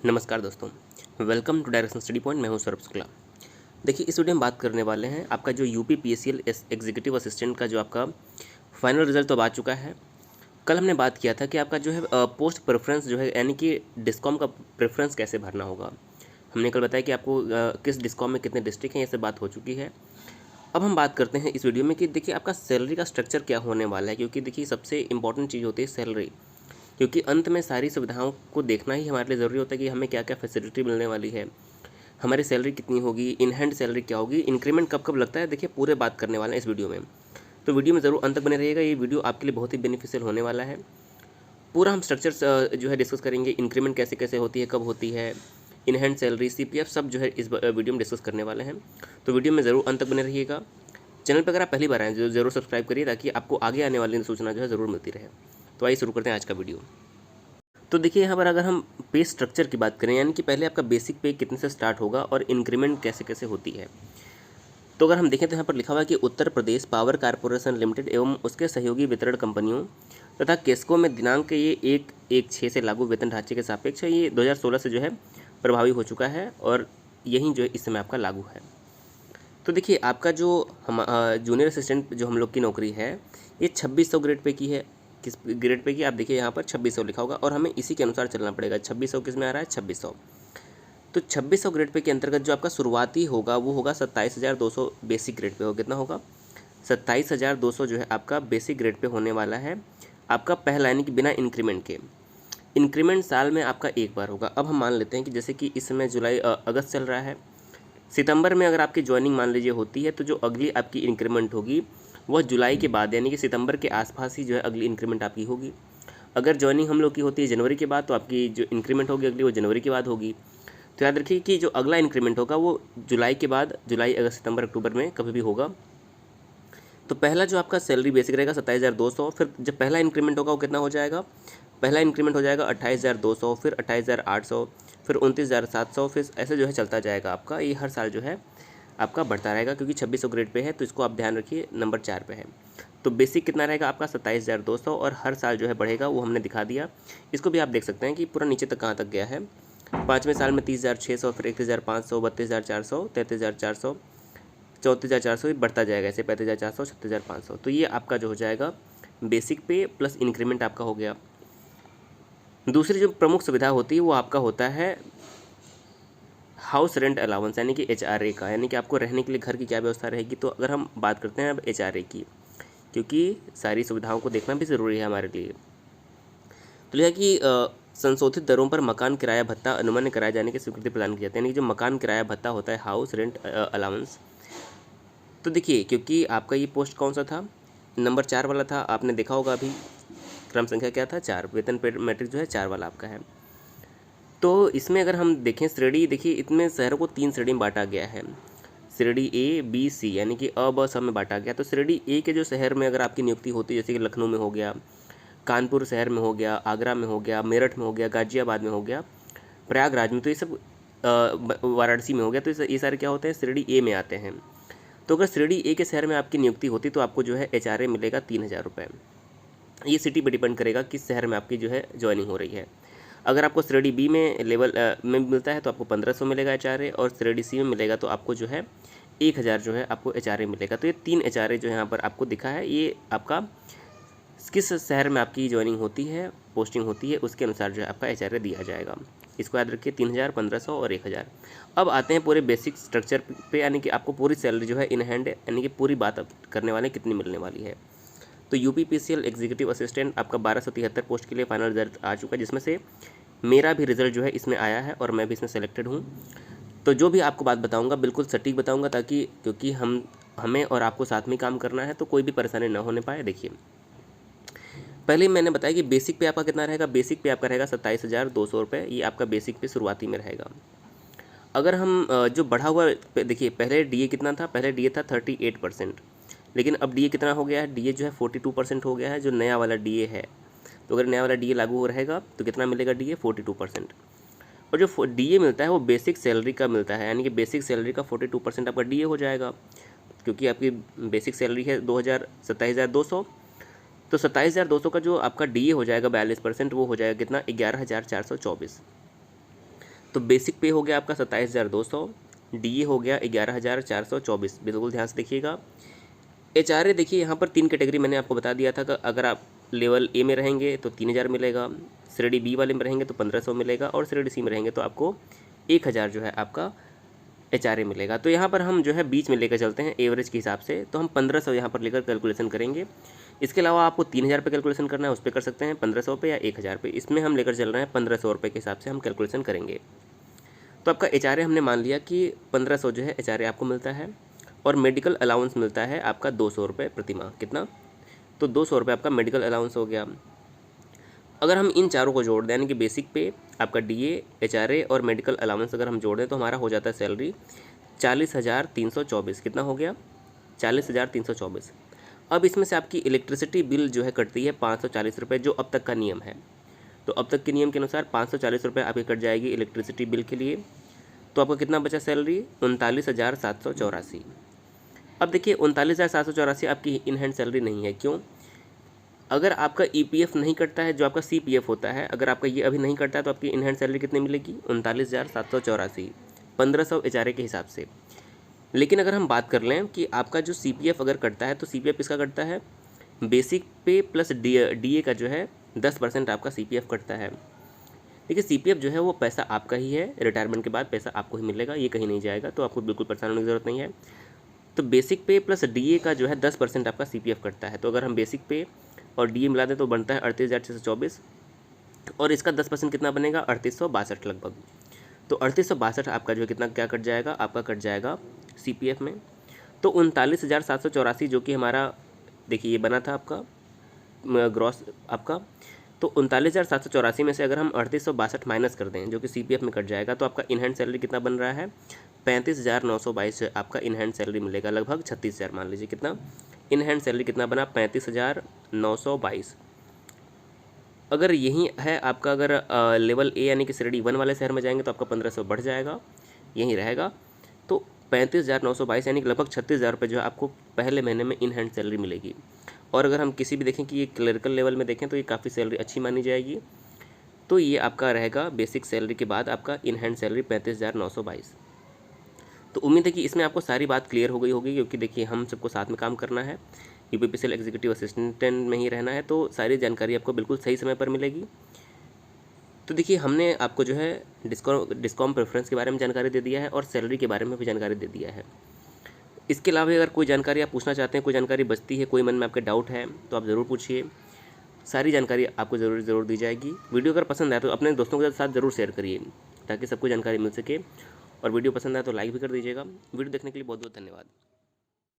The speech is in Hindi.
नमस्कार दोस्तों, welcome to direction study point. मैं हूं सौरभ शुक्ला। देखिए, इस वीडियो में बात करने वाले हैं आपका जो यूपी पीएससीएल एग्जीक्यूटिव असिस्टेंट का जो आपका फाइनल रिजल्ट तो आ चुका है। कल हमने बात किया था कि आपका जो है पोस्ट प्रेफरेंस जो है यानी कि डिस्कॉम का प्रेफरेंस कैसे भरना होगा। हमने कल बताया कि आपको किस डिस्कॉम में कितने डिस्ट्रिक्ट हैं, ये सब बात हो चुकी है। अब हम बात करते हैं इस वीडियो में कि देखिए आपका सैलरी का स्ट्रक्चर क्या होने वाला है, क्योंकि देखिए सबसे इंपॉर्टेंट चीज़ होती है सैलरी, क्योंकि अंत में सारी सुविधाओं को देखना ही हमारे लिए ज़रूरी होता है कि हमें क्या क्या फैसिलिटी मिलने वाली है, हमारी सैलरी कितनी होगी, इन हैंड सैलरी क्या होगी, इंक्रीमेंट कब कब लगता है। देखिए पूरे बात करने वाले हैं इस वीडियो में, तो वीडियो में ज़रूर अंत तक बने रहिएगा। ये वीडियो आपके लिए बहुत ही बेनिफिशियल होने वाला है। पूरा हम स्ट्रक्चर जो है डिस्कस करेंगे, इंक्रीमेंट कैसे कैसे होती है, कब होती है, इन हैंड सैलरी, सीपीएफ, सब जो है इस वीडियो में डिस्कस करने वाले हैं। तो वीडियो में ज़रूर अंत तक बने रहिएगा। चैनल पर अगर आप पहली बार आए तो ज़रूर सब्सक्राइब करिए ताकि आपको आगे आने वाली सूचना जो है ज़रूर मिलती रहे। तो आइए शुरू करते हैं आज का वीडियो। तो देखिए यहाँ पर अगर हम पे स्ट्रक्चर की बात करें, यानी कि पहले आपका बेसिक पे कितने से स्टार्ट होगा और इंक्रीमेंट कैसे कैसे होती है, तो अगर हम देखें तो यहाँ पर लिखा हुआ है कि Uttar Pradesh power corporation limited एवं उसके सहयोगी वितरण कंपनियों तथा केस्को में दिनांक ये 1/1/6 से लागू वेतन ढांचे के सापेक्ष ये 2016 से जो है प्रभावी हो चुका है और यही जो है इस समय आपका लागू है। तो देखिए आपका जो हम जूनियर असिस्टेंट जो हम लोग की नौकरी है, ये 2600 ग्रेड पे की है। किस ग्रेड पे की, आप देखिए यहाँ पर 2600 लिखा होगा और हमें इसी के अनुसार चलना पड़ेगा। 2600 किस में आ रहा है, 2600। तो 2600 ग्रेड पे के अंतर्गत जो आपका शुरुआती होगा वो होगा 27,200 बेसिक ग्रेड पे होगा। कितना होगा, 27,200 जो है आपका बेसिक ग्रेड पे होने वाला है आपका पहला, यानी कि बिना इंक्रीमेंट के। इंक्रीमेंट साल में आपका एक बार होगा। अब हम मान लेते हैं कि जैसे कि इस समय जुलाई अगस्त चल रहा है, सितंबर में अगर आपकी ज्वाइनिंग मान लीजिए होती है, तो जो अगली आपकी इंक्रीमेंट होगी वह जुलाई के बाद, यानी कि सितंबर के आसपास ही जो है अगली इंक्रीमेंट आपकी होगी। अगर ज्वाइनिंग हम लोग की होती है जनवरी के बाद, तो आपकी जो इंक्रीमेंट होगी अगली वो जनवरी के बाद होगी। तो याद रखिए कि जो अगला इंक्रीमेंट होगा वो जुलाई के बाद, जुलाई अगस्त सितंबर अक्टूबर में कभी भी होगा। तो पहला जो आपका सैलरी बेसिक रहेगा 27,200, फिर जब पहला इंक्रीमेंट होगा वो कितना हो जाएगा, पहला इंक्रीमेंट हो जाएगा 28,200, फिर 28,800, फिर 29,700, फिर ऐसे जो है चलता जाएगा आपका। ये हर साल जो है आपका बढ़ता रहेगा, क्योंकि 2600 ग्रेड पे है, तो इसको आप ध्यान रखिए, नंबर 4 पे है। तो बेसिक कितना रहेगा आपका 27,200 और हर साल जो है बढ़ेगा, वो हमने दिखा दिया। इसको भी आप देख सकते हैं कि पूरा नीचे तक कहाँ तक गया है। 5वें साल में 30,600, फिर 31,500, 32,400, 33,400, 34,400 बढ़ता जाएगा ऐसे, 35,400, 36,500। तो ये आपका जो हो जाएगा बेसिक पे प्लस इंक्रीमेंट आपका हो गया। दूसरी जो प्रमुख सुविधा होती है वो आपका होता है हाउस रेंट अलाउंस, यानी कि HRA का, यानी कि आपको रहने के लिए घर की क्या व्यवस्था रहेगी। तो अगर हम बात करते हैं अब HRA की, क्योंकि सारी सुविधाओं को देखना भी ज़रूरी है हमारे लिए। तो यह कि संशोधित दरों पर मकान किराया भत्ता अनुमान्य कराए जाने की स्वीकृति प्रदान की जाती है, यानी कि जो मकान किराया भत्ता होता है, हाउस रेंट अलाउंस। तो देखिए क्योंकि आपका ये पोस्ट कौन सा था, नंबर 4 वाला था, आपने देखा होगा अभी क्रम संख्या क्या था, 4, वेतन पे मैट्रिक जो है 4 वाला आपका है। तो इसमें अगर हम देखें श्रेणी, देखिए इतने शहरों को 3 श्रेणी में बांटा गया है, श्रेणी A, B, C, यानी कि अ ब स में बांटा गया। तो श्रेणी A के जो शहर में अगर आपकी नियुक्ति होती है, जैसे कि लखनऊ में हो गया, कानपुर शहर में हो गया, आगरा में हो गया, मेरठ में हो गया, गाजियाबाद में हो गया, प्रयागराज में, तो ये सब वाराणसी में हो गया, तो ये सारे क्या होते हैं, श्रेणी A में आते हैं। तो अगर श्रेणी A के शहर में आपकी नियुक्ति होती तो आपको जो है HRA मिलेगा 3,000 रुपये। ये सिटी पर डिपेंड करेगा किस शहर में आपकी जो है ज्वाइनिंग हो रही है। अगर आपको श्रेणी B में लेवल में मिलता है तो आपको 1,500 मिलेगा HRA, और श्रेणी C में मिलेगा तो आपको जो है 1,000 जो है आपको HRA मिलेगा। तो ये 3 HRA जो यहाँ पर आपको दिखा है, ये आपका किस शहर में आपकी ज्वाइनिंग होती है, पोस्टिंग होती है, उसके अनुसार जो है आपका HRA दिया जाएगा। इसको याद रखिए, 3,000, 1,500 और 1,000। अब आते हैं पूरे बेसिक स्ट्रक्चर पे, यानी कि आपको पूरी सैलरी जो है इन हैंड, यानी कि पूरी बात अब करने वाले कितनी मिलने वाली है। तो UPPCL एग्जीक्यूटिव असिस्टेंट आपका 1273 पोस्ट के लिए फाइनल रिजल्ट आ चुका है, जिसमें से मेरा भी रिजल्ट जो है इसमें आया है और मैं भी इसमें सेलेक्टेड हूँ। तो जो भी आपको बात बताऊँगा बिल्कुल सटीक बताऊँगा, ताकि क्योंकि हमें और आपको साथ में काम करना है, तो कोई भी परेशानी ना होने पाए। देखिए पहले ही मैंने बताया कि बेसिक पे आपका कितना रहेगा, बेसिक पे आपका रहेगा 27,200 रुपये, ये आपका बेसिक पे शुरुआती में रहेगा। अगर हम जो बढ़ा हुआ, देखिए पहले DA कितना था, पहले DA था 38%, लेकिन अब DA कितना हो गया है, DA जो है 42% हो गया है, जो नया वाला DA है। तो अगर नया वाला DA लागू रहेगा तो कितना मिलेगा DA, 42%। और जो DA मिलता है वो बेसिक सैलरी का मिलता है, यानी कि बेसिक सैलरी का 42% आपका DA हो जाएगा, क्योंकि आपकी बेसिक सैलरी है 27,200। तो 27,200 का जो आपका DA हो जाएगा 42%, वो हो जाएगा कितना, 11,424। तो बेसिक पे हो गया आपका 27,200, DA हो गया 11,424। बिल्कुल ध्यान से देखिएगा। HRA देखिए यहाँ पर 3 कैटेगरी मैंने आपको बता दिया था कि अगर आप लेवल ए में रहेंगे तो 3,000 मिलेगा, श्रेणी बी वाले में रहेंगे तो 1,500 मिलेगा, और श्रेणी सी में रहेंगे तो आपको 1,000 जो है आपका HRA मिलेगा। तो यहाँ पर हम जो है बीच में लेकर चलते हैं एवरेज के हिसाब से, तो हम 1,500 यहाँ पर लेकर कैलकुलेशन करेंगे। इसके अलावा आपको 3,000 पे कैलकुलेशन करना है, उस पर कर सकते हैं, 1,500 पे या 1,000 पे। इसमें हम लेकर चल रहे हैं 1,500 रुपये के हिसाब से हम कैलकुलेशन करेंगे। तो आपका HRA हमने मान लिया कि 1,500 जो है HRA आपको मिलता है, और मेडिकल अलाउंस मिलता है आपका 200 रुपये प्रति माह। कितना? तो 200 रुपये आपका मेडिकल अलाउंस हो गया। अगर हम इन चारों को जोड़ दें, यानी कि बेसिक पे, आपका DA, HRA और मेडिकल अलाउंस अगर हम जोड़ दें तो हमारा हो जाता है सैलरी 40,324। कितना हो गया? 40,324। अब इसमें से आपकी इलेक्ट्रिसिटी बिल जो है कटती है 540 रुपये, जो अब तक का नियम है। तो अब तक के नियम के अनुसार 540 रुपये आपकी कट जाएगी इलेक्ट्रिसिटी बिल के लिए। तो आपका कितना बचा सैलरी? 39,784। अब देखिए 39,784 आपकी इन हैंड सैलरी नहीं है। क्यों? अगर आपका EPF नहीं कटता है, जो आपका CPF होता है, अगर आपका ये अभी नहीं कटता है तो आपकी इन हैंड सैलरी कितनी मिलेगी? 39,784, 1,500 HRA के हिसाब से। लेकिन अगर हम बात कर लें कि आपका जो CPF अगर कटता है तो CPF किसका कटता है? बेसिक पे प्लस DA का जो है 10% आपका CPF कटता है। देखिए CPF जो है वो पैसा आपका ही है, रिटायरमेंट के बाद पैसा आपको ही मिलेगा, ये कहीं नहीं जाएगा, तो आपको बिल्कुल परेशान होने की ज़रूरत नहीं है। तो बेसिक पे प्लस DA का जो है 10% आपका CPF कटता है। तो अगर हम बेसिक पे और DA मिला दें तो बनता है 38,624, और इसका 10% कितना बनेगा? 3862 लगभग। तो 3862 आपका जो है कितना क्या कट जाएगा? आपका कट जाएगा CPF में। तो 39,784 जो कि हमारा देखिए ये बना था आपका ग्रॉस आपका, तो 39,784 में से अगर हम 3862 माइनस कर दें जो कि CPF में कट जाएगा, तो आपका इन हैंड सैलरी कितना बन रहा है? 35,922 आपका इन हैंड सैलरी मिलेगा, लगभग 36,000 मान लीजिए। कितना इन हैंड सैलरी कितना बना? 35,922। अगर यही है आपका, अगर लेवल ए यानी कि श्रेणी 1 वाले शहर में जाएंगे तो आपका 1,500 बढ़ जाएगा, यहीं रहेगा। तो 35,922 यानी कि लगभग 36,000 रुपये जो है आपको पहले महीने में इन हैंड सैलरी मिलेगी। और अगर हम किसी भी देखें कि ये क्लरिकल लेवल में देखें तो ये काफ़ी सैलरी अच्छी मानी जाएगी। तो ये आपका रहेगा बेसिक सैलरी के बाद आपका इन हैंड सैलरी 35,922। तो उम्मीद है कि इसमें आपको सारी बात क्लियर हो गई होगी, क्योंकि देखिए हम सबको साथ में काम करना है, UPPCL एग्जीक्यूटिव असिस्टेंट में ही रहना है, तो सारी जानकारी आपको बिल्कुल सही समय पर मिलेगी। तो देखिए हमने आपको जो है डिस्कॉम प्रेफरेंस के बारे में जानकारी दे दिया है, और सैलरी के बारे में भी जानकारी दे दिया है। इसके अलावा अगर कोई जानकारी आप पूछना चाहते हैं, कोई जानकारी बचती है, कोई मन में आपके डाउट है, तो आप ज़रूर पूछिए। सारी जानकारी आपको ज़रूर दी जाएगी। वीडियो अगर पसंद आए तो अपने दोस्तों के साथ ज़रूर शेयर करिए, ताकि सबको जानकारी मिल सके। और वीडियो पसंद आए तो लाइक भी कर दीजिएगा। वीडियो देखने के लिए बहुत बहुत धन्यवाद।